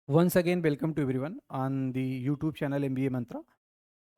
Once again welcome to everyone on the YouTube channel MBA Mantra.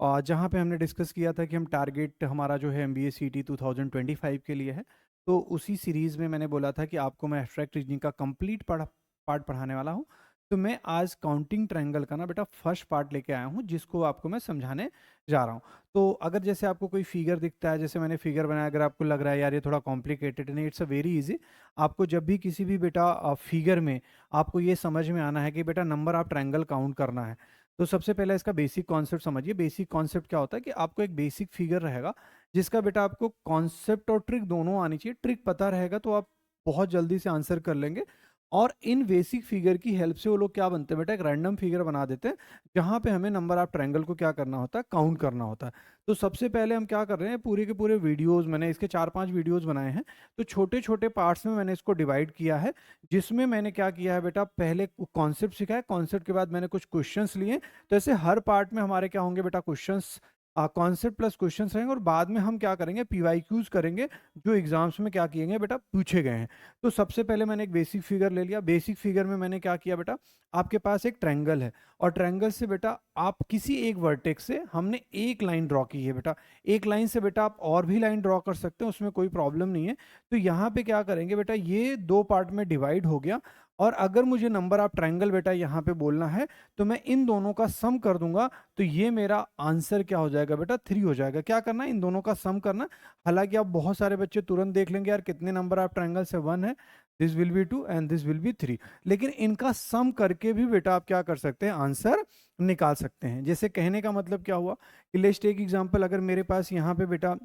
और जहाँ पे हमने डिस्कस किया था कि हम टारगेट हमारा जो है एमबीए सीटी 2025 के लिए है। तो उसी सीरीज़ में मैंने बोला था कि आपको मैं एब्स्ट्रैक्ट रीजनिंग का कंप्लीट पार्ट पढ़ाने वाला हूँ। तो मैं आज काउंटिंग ट्रायंगल का ना बेटा फर्स्ट पार्ट लेके आया हूँ, जिसको आपको मैं समझाने जा रहा हूँ। तो अगर जैसे आपको कोई फिगर दिखता है, जैसे मैंने फिगर बनाया, अगर आपको लग रहा है यार ये थोड़ा कॉम्प्लिकेटेड नहीं, इट्स अ वेरी इजी। आपको जब भी किसी भी बेटा फिगर में आपको ये समझ में आना है कि बेटा नंबर ऑफ ट्रायंगल काउंट करना है, तो सबसे पहले इसका बेसिक कॉन्सेप्ट समझिए। बेसिक कॉन्सेप्ट क्या होता है कि आपको एक बेसिक फिगर रहेगा, जिसका बेटा आपको कॉन्सेप्ट और ट्रिक दोनों आनी चाहिए। ट्रिक पता रहेगा तो आप बहुत जल्दी से आंसर कर लेंगे। और इन बेसिक फिगर की हेल्प से वो लोग क्या बनते हैं बेटा, एक रैंडम फिगर बना देते हैं, जहां पे हमें नंबर ऑफ ट्रायंगल को क्या करना होता है, काउंट करना होता है। तो सबसे पहले हम क्या कर रहे हैं, पूरे के पूरे वीडियोज, मैंने इसके 4-5 वीडियोज बनाए हैं। तो छोटे छोटे पार्ट्स में मैंने इसको डिवाइड किया है, जिसमें मैंने क्या किया है बेटा, पहले कॉन्सेप्ट सिखाया, कॉन्सेप्ट के बाद मैंने कुछ क्वेश्चंस लिए। तो ऐसे हर पार्ट में हमारे क्या होंगे बेटा, क्वेश्चंस, कॉन्सेप्ट प्लस क्वेश्चंस रहेंगे, और बाद में हम क्या करेंगे, पीवाईक्यूज करेंगे, जो एग्जाम्स में क्या किए गए बेटा, पूछे गए हैं। तो सबसे पहले मैंने एक बेसिक फिगर ले लिया। बेसिक फिगर में मैंने क्या किया बेटा, आपके पास एक ट्रायंगल है, और ट्रायंगल से बेटा आप किसी एक वर्टेक्स से हमने एक लाइन ड्रॉ की है बेटा। एक लाइन से बेटा आप और भी लाइन ड्रॉ कर सकते हैं, उसमें कोई प्रॉब्लम नहीं है। तो यहाँ पे क्या करेंगे बेटा, ये दो पार्ट में डिवाइड हो गया, और अगर मुझे नंबर ऑफ ट्रायंगल बेटा यहाँ पे बोलना है, तो मैं इन दोनों का सम कर दूंगा। तो ये मेरा आंसर क्या हो जाएगा बेटा, 3 हो जाएगा। क्या करना है, इन दोनों का सम करना। हालांकि आप बहुत सारे बच्चे तुरंत देख लेंगे यार कितने नंबर ऑफ ट्रायंगल से 1 है, this will be 2 and this will be 3। लेकिन इनका सम करके भी बेटा आप क्या कर सकते हैं, आंसर निकाल सकते हैं। जैसे कहने का मतलब क्या हुआ कि लेट्स टेक एग्जांपल, अगर मेरे पास यहाँ पे बेटा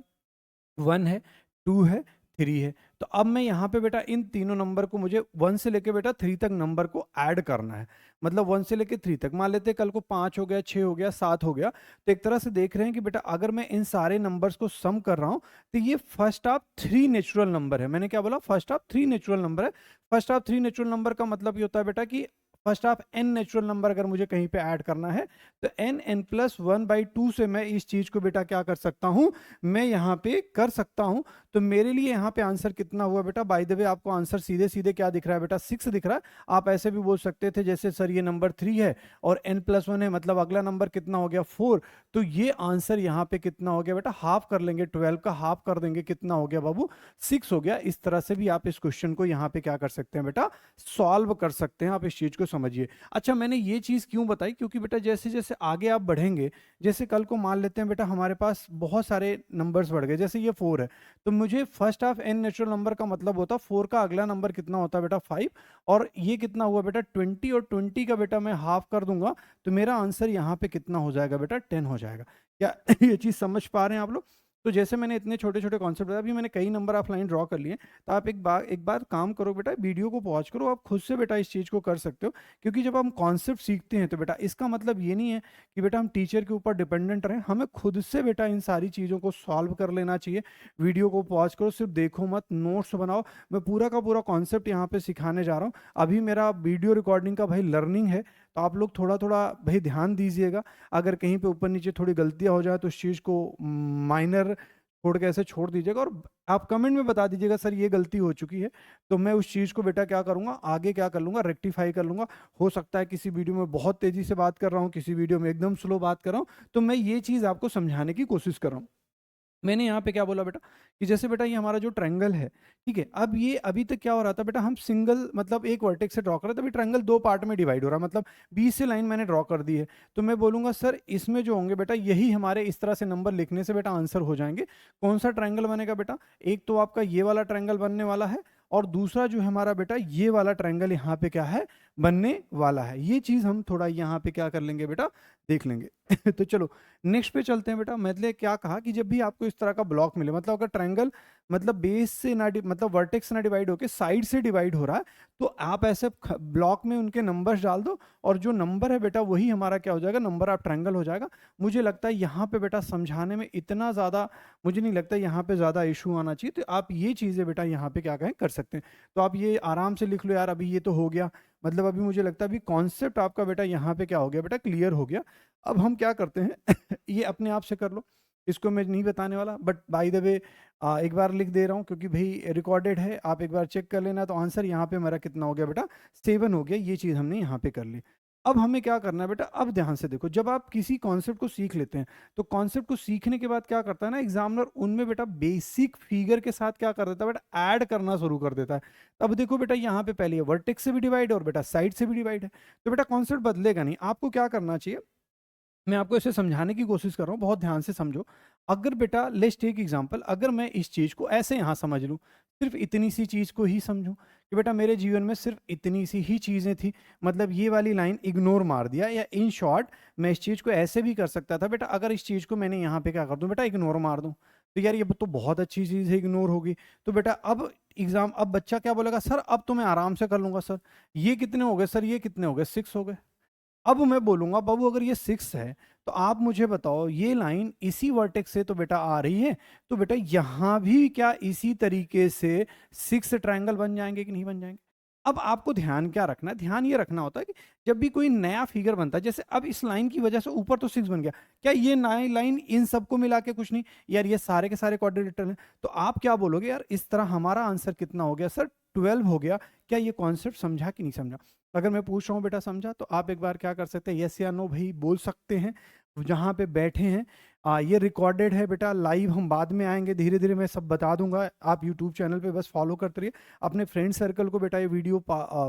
1 है, 2 है, 3 है, तो अब मैं यहाँ पे बेटा इन तीनों नंबर को, मुझे 1 से लेके बेटा 3 तक नंबर को ऐड करना है। मतलब 1 से लेके 3 तक, मान लेते हैं कल को 5 हो गया, 6 हो गया, 7 हो गया। तो एक तरह से देख रहे हैं कि बेटा अगर मैं इन सारे नंबर्स को सम कर रहा हूँ, तो ये फर्स्ट ऑफ 3 नेचुरल नंबर है। मैंने क्या बोला, फर्स्ट ऑफ 3 नेचुरल नंबर है। फर्स्ट ऑफ 3 नेचुरल नंबर का मतलब ये होता है बेटा कि first of n natural number अगर मुझे कहीं पे ऐड करना है, तो n+1/2 से मैं इस चीज को बेटा क्या कर सकता हूं, मैं यहाँ पे कर सकता हूं। तो मेरे लिए यहाँ पे आंसर कितना हुआ बेटा, बाय द वे आपको आंसर सीधे सीधे क्या दिख रहा है बेटा, 6 दिख रहा है। आप ऐसे भी बोल सकते थे जैसे सर ये नंबर 3 है और n+1 है, मतलब अगला नंबर कितना हो गया, 4। तो ये आंसर यहाँ पे कितना हो गया बेटा, हाफ कर लेंगे, 12 का हाफ कर देंगे, कितना हो गया बाबू, 6 हो गया। इस तरह से भी आप इस क्वेश्चन को यहाँ पे क्या कर सकते हैं बेटा, सॉल्व कर सकते हैं। आप इस चीज को समझिए। अच्छा, मैंने ये चीज क्यों बताई, क्योंकि बेटा जैसे जैसे आगे आप बढ़ेंगे, जैसे कल को मान लेते हैं बेटा हमारे पास बहुत सारे नंबर्स बढ़ गए, जैसे ये 4 है, तो मुझे first of n natural number का मतलब होता है 4 का अगला नंबर कितना होता है बेटा, 5। और ये कितना हुआ बेटा, 20, और 20 का बेटा मैं हाफ कर दूंगा, तो मेरा आंसर यहाँ पे कितना हो जाएगा बेटा, 10 हो जाएगा। क्या ये चीज समझ पा रहे हैं आप लोग? तो जैसे मैंने इतने छोटे छोटे कॉन्सेप्ट बताया, अभी मैंने कई नंबर ऑफ लाइन ड्रॉ कर लिए। तो आप एक बार काम करो बेटा, वीडियो को पॉज करो, आप खुद से बेटा इस चीज़ को कर सकते हो। क्योंकि जब हम कॉन्सेप्ट सीखते हैं, तो बेटा इसका मतलब ये नहीं है कि बेटा हम टीचर के ऊपर डिपेंडेंट रहें, हमें खुद से बेटा इन सारी चीज़ों को सॉल्व कर लेना चाहिए। वीडियो को पॉज करो, सिर्फ देखो मत, नोट्स बनाओ। मैं पूरा का पूरा कॉन्सेप्ट यहाँ पे सिखाने जा रहा हूँ। अभी मेरा वीडियो रिकॉर्डिंग का भाई लर्निंग है, तो आप लोग थोड़ा थोड़ा भाई ध्यान दीजिएगा। अगर कहीं पे ऊपर नीचे थोड़ी गलतियां हो जाए, तो उस चीज़ को माइनर छोड़ के ऐसे छोड़ दीजिएगा, और आप कमेंट में बता दीजिएगा सर ये गलती हो चुकी है। तो मैं उस चीज़ को बेटा क्या करूंगा, आगे क्या कर लूंगा, रेक्टिफाई कर लूंगा। हो सकता है किसी वीडियो में बहुत तेजी से बात कर रहा हूँ, किसी वीडियो में एकदम स्लो बात कर रहा हूँ, तो मैं ये चीज़ आपको समझाने की कोशिश कर रहा हूँ। मैंने यहाँ पे क्या बोला बेटा, कि जैसे बेटा ये हमारा जो ट्रायंगल है, ठीक है, अब ये अभी तक क्या हो रहा था बेटा, हम सिंगल मतलब एक वर्टेक्स से ड्रॉ कर रहे थे। अभी ट्रायंगल दो पार्ट में डिवाइड हो रहा है, मतलब 20 से लाइन मैंने ड्रॉ कर दी है। तो मैं बोलूंगा सर इसमें जो होंगे बेटा, यही हमारे इस तरह से नंबर लिखने से बेटा आंसर हो जाएंगे। कौन सा ट्रायंगल बनेगा बेटा, एक तो आपका ये वाला ट्रायंगल बनने वाला है, और दूसरा जो है हमारा बेटा ये वाला ट्रायंगल यहाँ पे क्या है, बनने वाला है। ये चीज हम थोड़ा यहाँ पे क्या कर लेंगे बेटा, देख लेंगे। तो चलो नेक्स्ट पे चलते हैं बेटा। मैंने क्या कहा कि जब भी आपको इस तरह का ब्लॉक मिले, मतलब अगर ट्रायंगल मतलब बेस से ना मतलब वर्टेक्स से ना डिवाइड होके साइड से डिवाइड हो रहा है, तो आप ऐसे ब्लॉक में उनके नंबर्स डाल दो, और जो नंबर है बेटा वही हमारा क्या हो जाएगा, नंबर ऑफ ट्रायंगल हो जाएगा। मुझे लगता है यहाँ पे बेटा समझाने में इतना ज़्यादा मुझे नहीं लगता यहाँ पे ज़्यादा इशू आना चाहिए। तो आप ये चीज़ें बेटा यहाँ पे क्या कहें कर सकते हैं। तो आप ये आराम से लिख लो यार, अभी ये तो हो गया। मतलब अभी मुझे लगता है अभी कॉन्सेप्ट आपका बेटा यहाँ पे क्या हो गया बेटा, क्लियर हो गया। अब हम क्या करते हैं, ये अपने आप से कर लो, इसको मैं नहीं बताने वाला, बट बाय द वे एक बार लिख दे रहा हूँ, क्योंकि भाई रिकॉर्डेड है, आप एक बार चेक कर लेना। तो आंसर यहाँ पे मेरा कितना हो गया बेटा, 7 हो गया। ये चीज़ हमने यहाँ पे कर ली। अब हमें क्या करना है बेटा, अब ध्यान से देखो, जब आप किसी कॉन्सेप्ट को सीख लेते हैं तो कॉन्सेप्ट को सीखने के बाद क्या करता है ना एग्जामिनर, उनमें बेटा बेसिक फिगर के साथ क्या कर देता है बेटा, ऐड करना शुरू कर देता है। अब देखो बेटा, यहाँ पे पहले वर्टेक्स से भी डिवाइड है और बेटा साइड से भी डिवाइड है, तो बेटा कॉन्सेप्ट बदलेगा नहीं। आपको क्या करना चाहिए, मैं आपको इसे समझाने की कोशिश कर रहा हूँ, बहुत ध्यान से समझो। अगर बेटा लेट्स टेक एग्जांपल, अगर मैं इस चीज़ को ऐसे यहाँ समझ लूँ, सिर्फ इतनी सी चीज़ को ही समझूं कि बेटा मेरे जीवन में सिर्फ इतनी सी ही चीज़ें थी, मतलब ये वाली लाइन इग्नोर मार दिया, या इन शॉर्ट मैं इस चीज़ को ऐसे भी कर सकता था बेटा, अगर इस चीज़ को मैंने यहाँ पे क्या कर दूँ बेटा, इग्नोर मार दूँ, तो यार ये तो बहुत अच्छी चीज़ है, इग्नोर होगी। तो बेटा अब बच्चा क्या बोलेगा, सर अब तो मैं आराम से कर लूंगा सर, ये कितने हो गए सर, ये कितने हो गए, 6 हो गए। अब मैं बोलूंगा बाबू अगर ये 6 है तो आप मुझे बताओ ये लाइन इसी वर्टेक्स से तो बेटा आ रही है, तो बेटा यहां भी क्या इसी तरीके से 6 ट्रायंगल बन जाएंगे कि नहीं बन जाएंगे। अब आपको ध्यान क्या रखना है, ध्यान ये रखना होता है कि जब भी कोई नया फिगर बनता है, जैसे अब इस लाइन की वजह से ऊपर तो 6 बन गया, क्या ये नई लाइन इन सबको मिला के कुछ नहीं, यार ये सारे के सारे क्वाड्रिलेटरल हैं, तो आप क्या बोलोगे, यार इस तरह हमारा आंसर कितना हो गया सर, 12 हो गया। क्या ये कॉन्सेप्ट समझा कि नहीं समझा। अगर मैं पूछ रहा हूँ बेटा समझा, तो आप एक बार क्या कर सकते हैं, यस या नो भाई बोल सकते हैं जहाँ पे बैठे हैं। ये रिकॉर्डेड है बेटा, लाइव हम बाद में आएंगे, धीरे धीरे मैं सब बता दूंगा, आप यूट्यूब चैनल पे बस फॉलो करते रहिए, अपने फ्रेंड सर्कल को बेटा ये वीडियो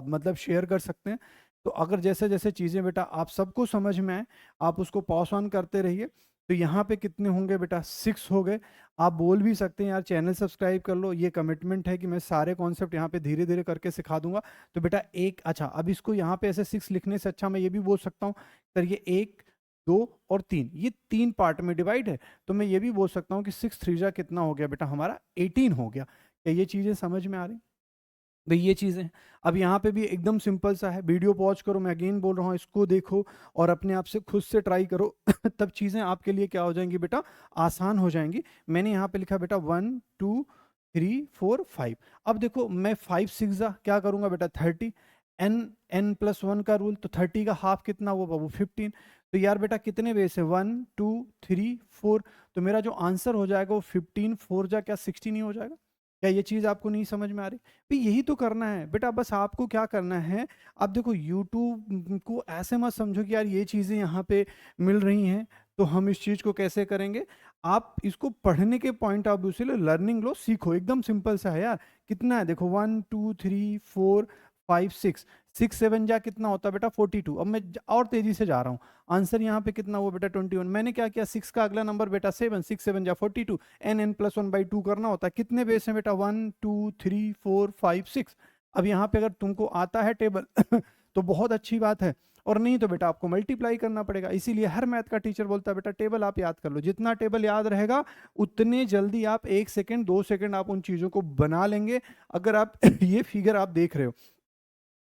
मतलब शेयर कर सकते हैं। तो अगर जैसे जैसे चीज़ें बेटा आप सबको समझ में आए, आप उसको पॉज ऑन करते रहिए। तो यहाँ पे कितने होंगे बेटा, 6 हो गए। आप बोल भी सकते हैं यार चैनल सब्सक्राइब कर लो, ये कमिटमेंट है कि मैं सारे कॉन्सेप्ट यहाँ पे धीरे धीरे करके सिखा दूंगा। तो बेटा एक, अच्छा अब इसको यहाँ पे ऐसे 6 लिखने से अच्छा मैं ये भी बोल सकता हूँ सर ये 1 2 और 3, ये 3 पार्ट में डिवाइड है, तो मैं ये भी बोल सकता हूँ कि 6 3 जा कितना हो गया बेटा हमारा 18 हो गया। क्या ये चीज़ें समझ में आ रही। भाई ये चीज़ें हैं। अब यहाँ पे भी एकदम सिंपल सा है, वीडियो पॉज करो, मैं अगेन बोल रहा हूँ, इसको देखो और अपने आप से खुद से ट्राई करो तब चीज़ें आपके लिए क्या हो जाएंगी बेटा, आसान हो जाएंगी। मैंने यहाँ पे लिखा बेटा 1 2 3 4 5। अब देखो मैं 5 6 जा क्या करूँगा बेटा 30, n+1 का रूल, तो 30 का हाफ कितना हुआ बाबू 15। तो यार बेटा कितने बेस है 1 2 3 4, तो मेरा जो आंसर हो जाएगा वो 15 4 जा क्या 16 ही हो जाएगा। क्या ये चीज़ आपको नहीं समझ में आ रही। भाई यही तो करना है बेटा, बस आपको क्या करना है। अब देखो यूट्यूब को ऐसे मत समझो कि यार ये चीज़ें यहाँ पे मिल रही हैं तो हम इस चीज़ को कैसे करेंगे। आप इसको पढ़ने के पॉइंट ऑफ व्यू से लो, लर्निंग लो, सीखो, एकदम सिंपल सा है यार। कितना है देखो 1 2 3 4 5 6, 6 7 जा कितना होता है बेटा 42। अब मैं और तेजी से जा रहा हूँ, आंसर यहाँ पे कितना हुआ बेटा 21। मैंने क्या किया 6 का अगला नंबर बेटा 7, 6 7 जा 42, n+1/2 करना होता है। कितने बेस हैं बेटा 1 2 3 4 5 6। अब यहाँ पे अगर तुमको आता है टेबल तो बहुत अच्छी बात है, और नहीं तो बेटा आपको मल्टीप्लाई करना पड़ेगा। इसीलिए हर मैथ का टीचर बोलता है बेटा टेबल आप याद कर लो, जितना टेबल याद रहेगा उतने जल्दी आप 1 सेकंड 2 सेकंड आप उन चीज़ों को बना लेंगे। अगर आप ये फिगर आप देख रहे हो,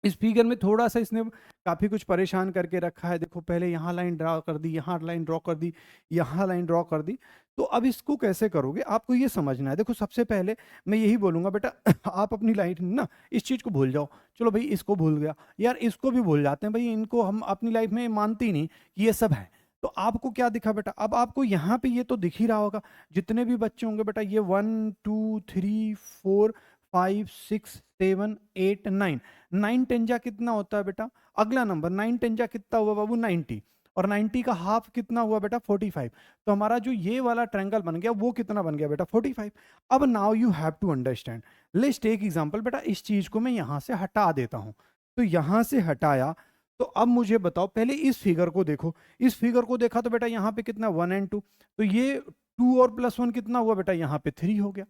इस फिगर में थोड़ा सा इसने काफी कुछ परेशान करके रखा है। देखो पहले यहाँ लाइन ड्रॉ कर दी, यहाँ लाइन ड्रॉ कर दी, यहाँ लाइन ड्रॉ कर दी। तो अब इसको कैसे करोगे आपको ये समझना है। देखो सबसे पहले मैं यही बोलूंगा बेटा आप अपनी लाइफ में ना इस चीज को भूल जाओ। चलो भाई इसको भूल गया, यार इसको भी भूल जाते हैं भाई, इनको हम अपनी लाइफ में मानते ही नहीं कि ये सब है। तो आपको क्या दिखा बेटा, अब आपको यहाँ पे ये तो दिख ही रहा होगा, जितने भी बच्चे होंगे बेटा ये 1 2 3 4 5 6 7 8 9, 9 10 जा कितना होता है बेटा, अगला नंबर 9 10 जा कितना हुआ बाबू 90, और 90 का हाफ कितना हुआ बेटा 45। तो हमारा जो ये वाला ट्रायंगल बन गया वो कितना बन गया बेटा 45। अब now you have to understand, let's take example बेटा, इस चीज को मैं यहां से हटा देता हूं। तो यहां से हटाया, तो अब मुझे बताओ पहले इस फिगर को देखो, इस फिगर को देखा तो बेटा यहाँ पे कितना 1 एंड 2, तो ये 2 और +1 कितना हुआ बेटा यहाँ पे 3 हो गया।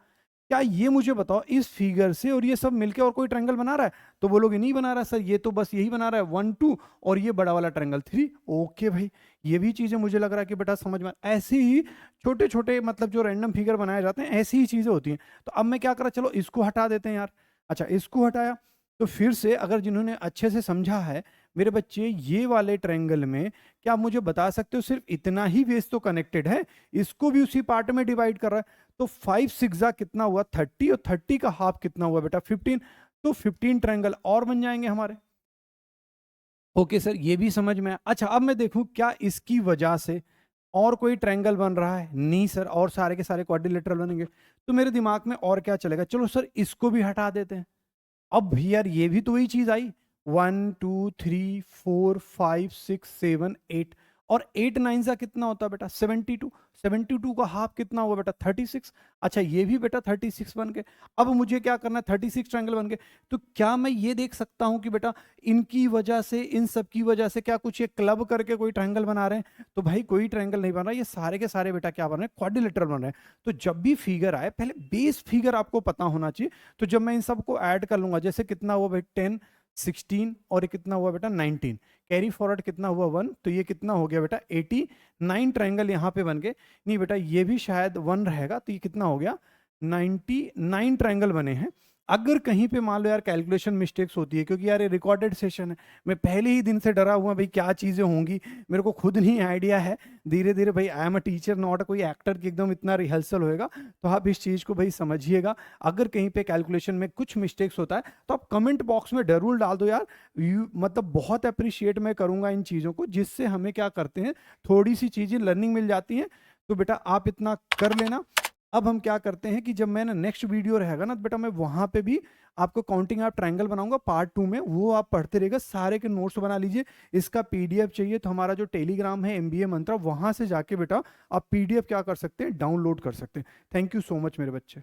क्या ये मुझे बताओ इस फिगर से और ये सब मिलके और कोई ट्रायंगल बना रहा है, तो बोलोगे नहीं बना रहा सर, ये तो बस यही बना रहा है 1 2 और ये बड़ा वाला ट्रायंगल 3। ओके भाई, ये भी चीजें मुझे लग रहा है कि बेटा समझ में ऐसे ही छोटे छोटे मतलब जो रैंडम फिगर बनाए जाते हैं ऐसी ही चीजें होती हैं। तो अब मैं क्या करा, चलो इसको हटा देते हैं यार। अच्छा इसको हटाया, तो फिर से अगर जिन्होंने अच्छे से समझा है मेरे बच्चे, ये वाले ट्रायंगल में क्या आप मुझे बता सकते हो सिर्फ इतना ही बेस तो कनेक्टेड है, इसको भी उसी पार्ट में डिवाइड कर रहा है। तो 5 6 कितना हुआ 30, और 30 का हाफ कितना हुआ बेटा 15। तो 15 ट्रायंगल और बन जाएंगे हमारे। ओके सर ये भी समझ में आया। अच्छा अब मैं देखूं क्या इसकी वजह से और कोई ट्रायंगल बन रहा है, नहीं सर, और सारे के सारे क्वाड्रिलेटरल बनेंगे। तो मेरे दिमाग में और क्या चलेगा, चलो सर इसको भी हटा देते हैं। अब भी यार ये भी तो वही चीज आई, 1 2 3 4 5 6 7 8 और 8 9 का कितना होता है बेटा 72। 72 का हाफ कितना होगा बेटा 36। अच्छा ये भी बेटा 36 बन गए। अब मुझे क्या करना है 36 ट्रायंगल बन गए। तो क्या मैं ये देख सकता हूं कि बेटा इनकी वजह से इन सब की वजह से क्या कुछ ये क्लब करके कोई ट्रायंगल बना रहे हैं? तो भाई कोई ट्रायंगल नहीं बन रहा, ये सारे के सारे बेटा क्या बन रहे हैं क्वाड्रिलेटरल बन रहे हैं। तो जब भी फिगर आए पहले बेस फिगर आपको पता होना चाहिए। तो जब मैं इन सबको ऐड कर लूंगा, जैसे कितना हुआ भाई 10 16 और ये कितना हुआ बेटा 19, कैरी फॉरवर्ड कितना हुआ 1, तो ये कितना हो गया बेटा 89 ट्रायंगल यहाँ पे बन गए। नहीं बेटा ये भी शायद 1 रहेगा, तो ये कितना हो गया 99 ट्रायंगल बने हैं। अगर कहीं पे मान लो यार कैलकुलेशन मिस्टेक्स होती है, क्योंकि यार ये रिकॉर्डेड सेशन है, मैं पहले ही दिन से डरा हुआ भाई क्या चीज़ें होंगी, मेरे को खुद नहीं आइडिया है। धीरे धीरे भाई I am a teacher not कोई एक्टर की एकदम इतना रिहर्सल होएगा, तो आप इस चीज़ को भाई समझिएगा। अगर कहीं पे कैलकुलेशन में कुछ मिस्टेक्स होता है तो आप कमेंट बॉक्स में जरूर डाल दो यार। मतलब बहुत अप्रिशिएट मैं करूंगा इन चीज़ों को, जिससे हमें क्या करते हैं थोड़ी सी चीज़ें लर्निंग मिल जाती हैं। तो बेटा आप इतना कर लेना। अब हम क्या करते हैं कि जब मैंने नेक्स्ट वीडियो रहेगा ना, तो बेटा मैं वहां पे भी आपको काउंटिंग आप ट्रायंगल बनाऊंगा पार्ट 2 में, वो आप पढ़ते रहिएगा, सारे के नोट्स बना लीजिए। इसका पीडीएफ चाहिए तो हमारा जो टेलीग्राम है एमबीए मंत्रा, वहां से जाके बेटा आप पीडीएफ क्या कर सकते हैं डाउनलोड कर सकते हैं। थैंक यू सो मच मेरे बच्चे।